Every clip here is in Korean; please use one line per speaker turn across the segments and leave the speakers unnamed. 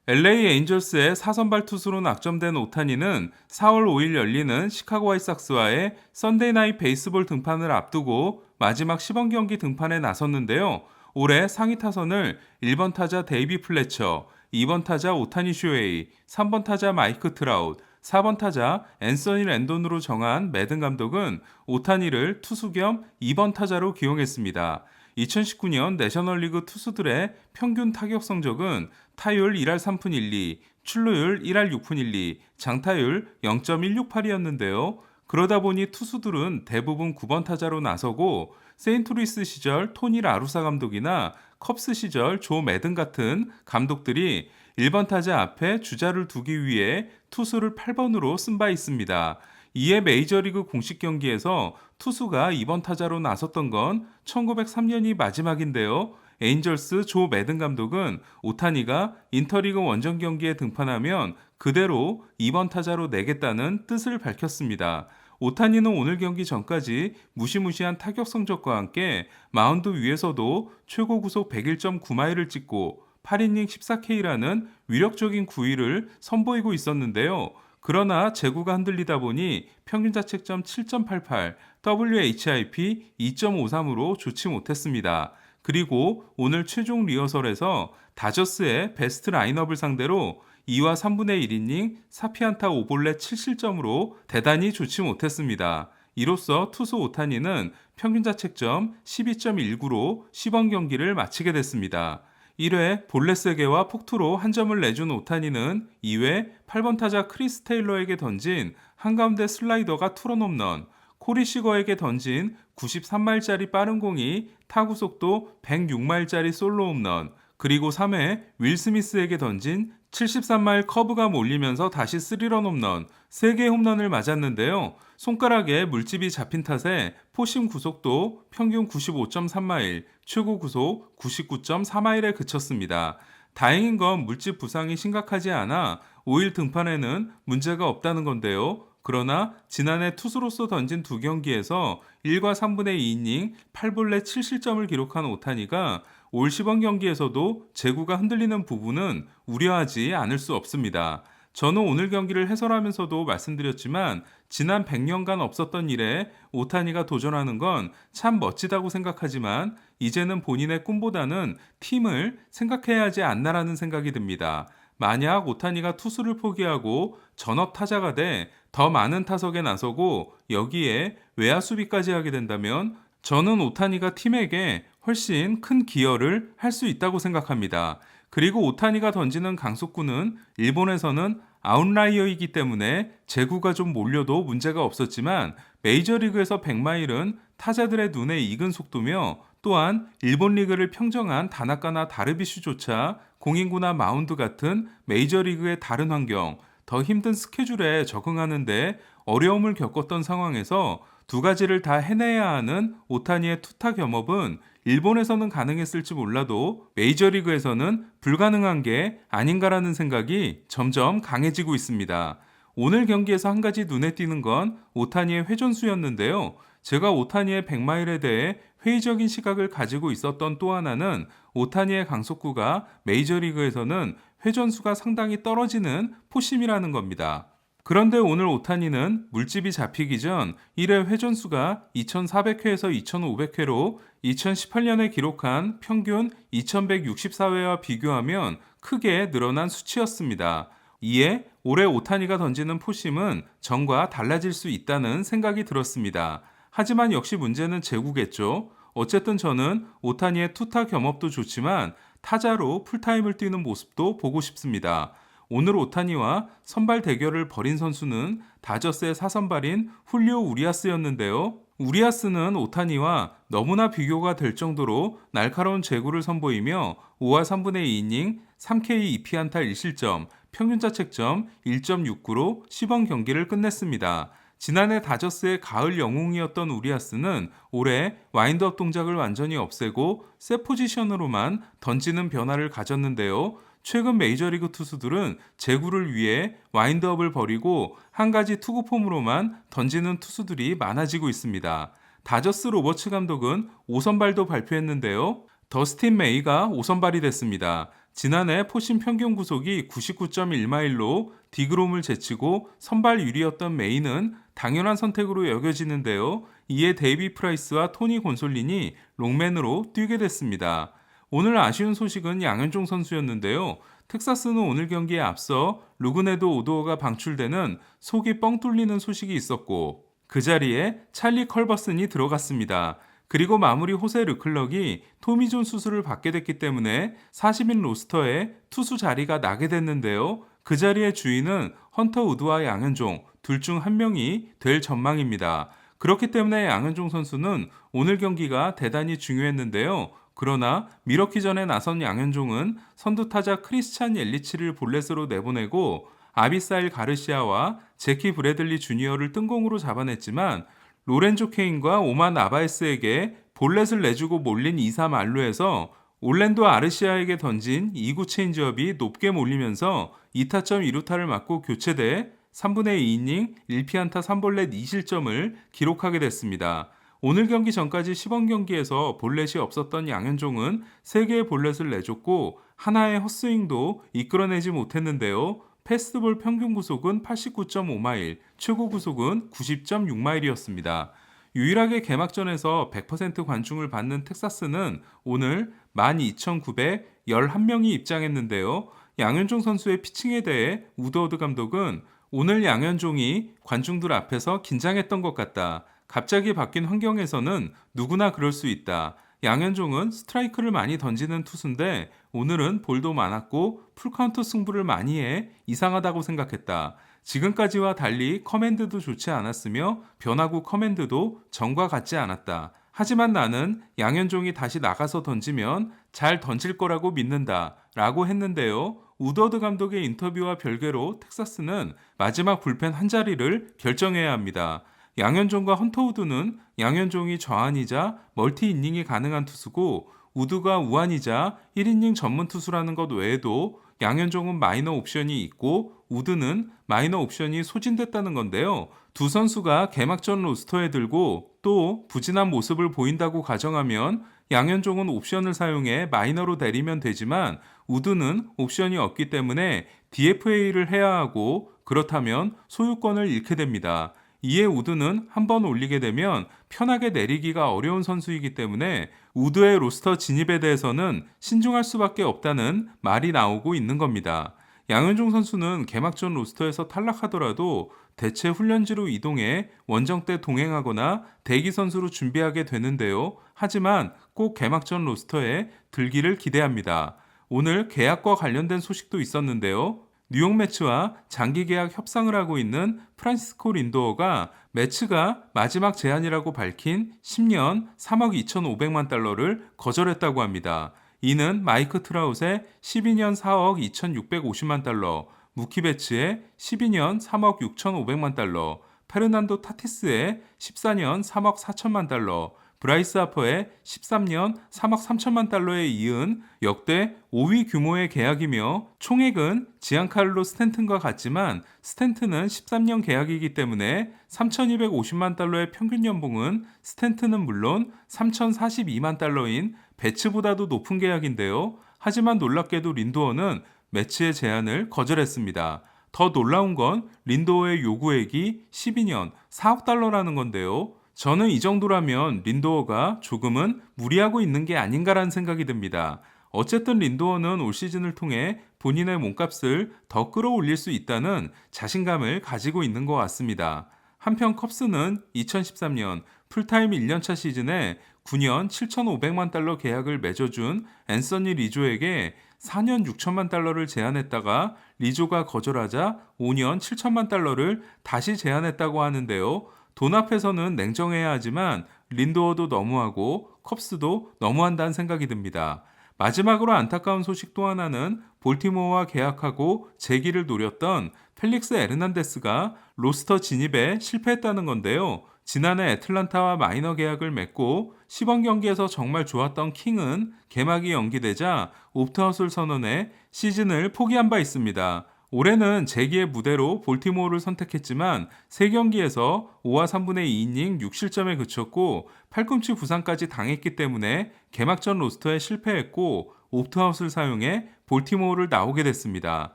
LA 에인절스의 4선발 투수로 낙점된 오타니는 4월 5일 열리는 시카고 화이트삭스와의 썬데이 나잇 베이스볼 등판을 앞두고 마지막 시범 경기 등판에 나섰는데요. 올해 상위 타선을 1번 타자 데이비 플래처, 2번 타자 오타니 쇼헤이, 3번 타자 마이크 트라웃, 4번 타자 앤서니 랜돈으로 정한 매든 감독은 오타니를 투수 겸 2번 타자로 기용했습니다. 2019년 내셔널리그 투수들의 평균 타격 성적은 타율 1할 3푼 1리, 출루율 1할 6푼 1리, 장타율 0.168이었는데요. 그러다 보니 투수들은 대부분 9번 타자로 나서고 세인트루이스 시절 토니 라루사 감독이나 컵스 시절 조 매든 같은 감독들이 1번 타자 앞에 주자를 두기 위해 투수를 8번으로 쓴 바 있습니다. 이에 메이저리그 공식 경기에서 투수가 2번 타자로 나섰던 건 1903년이 마지막인데요. 에인절스 조 매든 감독은 오타니가 인터리그 원정 경기에 등판하면 그대로 2번 타자로 내겠다는 뜻을 밝혔습니다. 오타니는 오늘 경기 전까지 무시무시한 타격 성적과 함께 마운드 위에서도 최고 구속 101.9마일을 찍고 8이닝 14K라는 위력적인 구위를 선보이고 있었는데요. 그러나 제구가 흔들리다 보니 평균 자책점 7.88, WHIP 2.53으로 좋지 못했습니다. 그리고 오늘 최종 리허설에서 다저스의 베스트 라인업을 상대로 2와 3분의 1이닝 4피안타 5볼넷 7실점으로 대단히 좋지 못했습니다. 이로써 투수 오타니는 평균 자책점 12.19로 시범 경기를 마치게 됐습니다. 1회 볼넷 3개와 폭투로 한 점을 내준 오타니는 2회 8번 타자 크리스 테일러에게 던진 한가운데 슬라이더가 투런 홈런, 코리 시거에게 던진 93마일짜리 빠른 공이 타구 속도 106마일짜리 솔로 홈런, 그리고 3회 윌 스미스에게 던진 73마일 커브가 몰리면서 다시 3런 홈런, 3개의 홈런을 맞았는데요. 손가락에 물집이 잡힌 탓에 포심 구속도 평균 95.3마일, 최고 구속 99.4마일에 그쳤습니다. 다행인 건 물집 부상이 심각하지 않아 5일 등판에는 문제가 없다는 건데요. 그러나 지난해 투수로서 던진 2경기에서 1과 3분의 2이닝 8볼넷 7실점을 기록한 오타니가 올 시범 경기에서도 제구가 흔들리는 부분은 우려하지 않을 수 없습니다. 저는 오늘 경기를 해설하면서도 말씀드렸지만 지난 100년간 없었던 일에 오타니가 도전하는 건 참 멋지다고 생각하지만 이제는 본인의 꿈보다는 팀을 생각해야 하지 않나라는 생각이 듭니다. 만약 오타니가 투수를 포기하고 전업 타자가 돼 더 많은 타석에 나서고 여기에 외야 수비까지 하게 된다면 저는 오타니가 팀에게 훨씬 큰 기여를 할 수 있다고 생각합니다. 그리고 오타니가 던지는 강속구는 일본에서는 아웃라이어이기 때문에 제구가 좀 몰려도 문제가 없었지만 메이저리그에서 100마일은 타자들의 눈에 익은 속도며 또한 일본 리그를 평정한 다나카나 다르비슈조차 공인구나 마운드 같은 메이저리그의 다른 환경, 더 힘든 스케줄에 적응하는데 어려움을 겪었던 상황에서 두 가지를 다 해내야 하는 오타니의 투타 겸업은 일본에서는 가능했을지 몰라도 메이저리그에서는 불가능한 게 아닌가라는 생각이 점점 강해지고 있습니다. 오늘 경기에서 한 가지 눈에 띄는 건 오타니의 회전수였는데요. 제가 오타니의 100마일에 대해 회의적인 시각을 가지고 있었던 또 하나는 오타니의 강속구가 메이저리그에서는 회전수가 상당히 떨어지는 포심이라는 겁니다. 그런데 오늘 오타니는 물집이 잡히기 전 1회 회전수가 2400회에서 2500회로 2018년에 기록한 평균 2164회와 비교하면 크게 늘어난 수치였습니다. 이에 올해 오타니가 던지는 포심은 전과 달라질 수 있다는 생각이 들었습니다. 하지만 역시 문제는 제구겠죠. 어쨌든 저는 오타니의 투타 겸업도 좋지만 타자로 풀타임을 뛰는 모습도 보고 싶습니다. 오늘 오타니와 선발 대결을 벌인 선수는 다저스의 4선발인 훌리오 우리아스였는데요. 우리아스는 오타니와 너무나 비교가 될 정도로 날카로운 제구를 선보이며 5와 3분의 2이닝 3K 2피안타 1실점, 평균 자책점 1.69로 시범 경기를 끝냈습니다. 지난해 다저스의 가을 영웅이었던 우리아스는 올해 와인드업 동작을 완전히 없애고 셋 포지션으로만 던지는 변화를 가졌는데요. 최근 메이저리그 투수들은 제구를 위해 와인드업을 버리고 한 가지 투구 폼으로만 던지는 투수들이 많아지고 있습니다. 다저스 로버츠 감독은 5선발도 발표했는데요. 더스틴 메이가 5선발이 됐습니다. 지난해 포신 평균 구속이 99.1마일로 디그롬을 제치고 선발 유리였던 메이는 당연한 선택으로 여겨지는데요. 이에 데이비 프라이스와 토니 곤솔린이 롱맨으로 뛰게 됐습니다. 오늘 아쉬운 소식은 양현종 선수였는데요. 텍사스는 오늘 경기에 앞서 루그네도 오도어가 방출되는 속이 뻥 뚫리는 소식이 있었고 그 자리에 찰리 컬버슨이 들어갔습니다. 그리고 마무리 호세 르클럭이 토미존 수술을 받게 됐기 때문에 40인 로스터에 투수 자리가 나게 됐는데요. 그 자리의 주인은 헌터 우드와 양현종 둘 중 한 명이 될 전망입니다. 그렇기 때문에 양현종 선수는 오늘 경기가 대단히 중요했는데요. 그러나 밀어키 전에 나선 양현종은 선두타자 크리스찬 옐리치를 볼넷으로 내보내고 아비사일 가르시아와 제키 브래들리 주니어를 뜬공으로 잡아냈지만 로렌조 케인과 오만 나바에스에게 볼넷을 내주고 몰린 2-3 안루에서 올랜도 아르시아에게 던진 2구 체인지업이 높게 몰리면서 2타점 2루타를 맞고 교체돼 3분의 2이닝 1피안타 3볼넷 2실점을 기록하게 됐습니다. 오늘 경기 전까지 시범 경기에서 볼넷이 없었던 양현종은 3개의 볼넷을 내줬고 하나의 헛스윙도 이끌어내지 못했는데요. 패스트볼 평균 구속은 89.5마일, 최고 구속은 90.6마일이었습니다. 유일하게 개막전에서 100% 관중을 받는 텍사스는 오늘 12,911명이 입장했는데요. 양현종 선수의 피칭에 대해 우드워드 감독은 오늘 양현종이 관중들 앞에서 긴장했던 것 같다. 갑자기 바뀐 환경에서는 누구나 그럴 수 있다. 양현종은 스트라이크를 많이 던지는 투수인데 오늘은 볼도 많았고 풀카운트 승부를 많이 해 이상하다고 생각했다. 지금까지와 달리 커맨드도 좋지 않았으며 변화구 커맨드도 전과 같지 않았다. 하지만 나는 양현종이 다시 나가서 던지면 잘 던질 거라고 믿는다 라고 했는데요. 우더드 감독의 인터뷰와 별개로 텍사스는 마지막 불펜 한 자리를 결정해야 합니다. 양현종과 헌터 우드는 양현종이 좌완이자 멀티 이닝이 가능한 투수고 우드가 우완이자 1이닝 전문 투수라는 것 외에도 양현종은 마이너 옵션이 있고 우드는 마이너 옵션이 소진됐다는 건데요. 두 선수가 개막전 로스터에 들고 또 부진한 모습을 보인다고 가정하면 양현종은 옵션을 사용해 마이너로 내리면 되지만 우드는 옵션이 없기 때문에 DFA를 해야 하고 그렇다면 소유권을 잃게 됩니다. 이에 우드는 한 번 올리게 되면 편하게 내리기가 어려운 선수이기 때문에 우드의 로스터 진입에 대해서는 신중할 수밖에 없다는 말이 나오고 있는 겁니다. 양현종 선수는 개막전 로스터에서 탈락하더라도 대체 훈련지로 이동해 원정 때 동행하거나 대기 선수로 준비하게 되는데요. 하지만 꼭 개막전 로스터에 들기를 기대합니다. 오늘 계약과 관련된 소식도 있었는데요. 뉴욕 매츠와 장기 계약 협상을 하고 있는 프란시스코 린도어가 매츠가 마지막 제안이라고 밝힌 10년 3억 2,500만 달러를 거절했다고 합니다. 이는 마이크 트라웃의 12년 4억 2,650만 달러, 무키 베츠의 12년 3억 6,500만 달러, 페르난도 타티스의 14년 3억 4천만 달러, 브라이스 하퍼의 13년 3억 3천만 달러에 이은 역대 5위 규모의 계약이며 총액은 지안칼로 스탠튼과 같지만 스탠튼은 13년 계약이기 때문에 3,250만 달러의 평균 연봉은 스탠튼은 물론 3,042만 달러인 배츠보다도 높은 계약인데요. 하지만 놀랍게도 린도어는 매츠의 제안을 거절했습니다. 더 놀라운 건 린도어의 요구액이 12년 4억 달러라는 건데요. 저는 이 정도라면 린도어가 조금은 무리하고 있는 게 아닌가라는 생각이 듭니다. 어쨌든 린도어는 올 시즌을 통해 본인의 몸값을 더 끌어올릴 수 있다는 자신감을 가지고 있는 것 같습니다. 한편 컵스는 2013년 풀타임 1년차 시즌에 9년 7,500만 달러 계약을 맺어준 앤서니 리조에게 4년 6천만 달러를 제안했다가 리조가 거절하자 5년 7천만 달러를 다시 제안했다고 하는데요. 돈 앞에서는 냉정해야 하지만 린도어도 너무하고 컵스도 너무한다는 생각이 듭니다. 마지막으로 안타까운 소식 또 하나는 볼티모어와 계약하고 재기를 노렸던 펠릭스 에르난데스가 로스터 진입에 실패했다는 건데요. 지난해 애틀란타와 마이너 계약을 맺고 시범 경기에서 정말 좋았던 킹은 개막이 연기되자 옵트아웃을 선언해 시즌을 포기한 바 있습니다. 올해는 재기의 무대로 볼티모어를 선택했지만 3경기에서 5와 3분의 2이닝 6실점에 그쳤고 팔꿈치 부상까지 당했기 때문에 개막전 로스터에 실패했고 옵트아웃을 사용해 볼티모어를 나오게 됐습니다.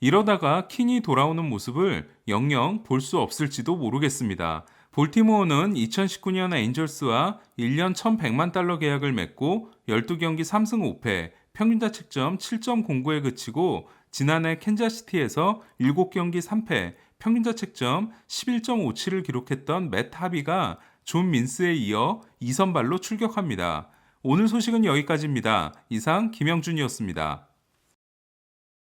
이러다가 킹이 돌아오는 모습을 영영 볼 수 없을지도 모르겠습니다. 볼티모어는 2019년 엔젤스와 1년 1,100만 달러 계약을 맺고 12경기 3승 5패, 평균자책점 7.09에 그치고 지난해 캔자시티에서 7경기 3패, 평균자책점 11.57을 기록했던 맷 하비가 존 민스에 이어 2선발로 출격합니다. 오늘 소식은 여기까지입니다. 이상 김영준이었습니다.